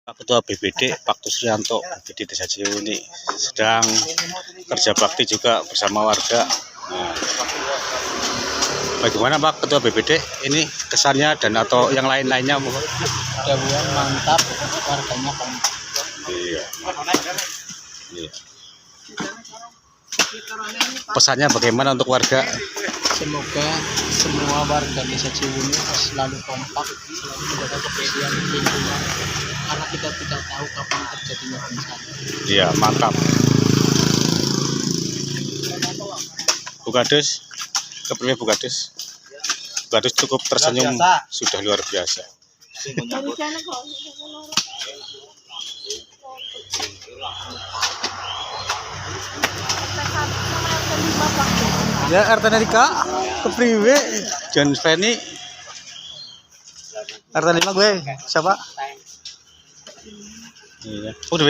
Pak Ketua BPD Pak Tusrianto BPD Desa Ciwuni sedang kerja bakti juga bersama warga. Nah, bagaimana Pak Ketua BPD ini kesannya dan atau yang lain-lainnya? Mudah-mudahan mantap, warganya kompak. Iya. Iya. Pesannya bagaimana untuk warga? Semoga semua warga Desa Ciwuni selalu kompak, selalu menjaga kebersihan lingkungan, karena kita tidak tahu kapan terjadinya bencana. Iya, mantap. Bu Kades, kepriwe Bu Kades? Bu Kades cukup tersenyum, sudah luar biasa. Ya, RT Nerika, kepriwe? John Feni, RT 5 gue, siapa? Iya. Udah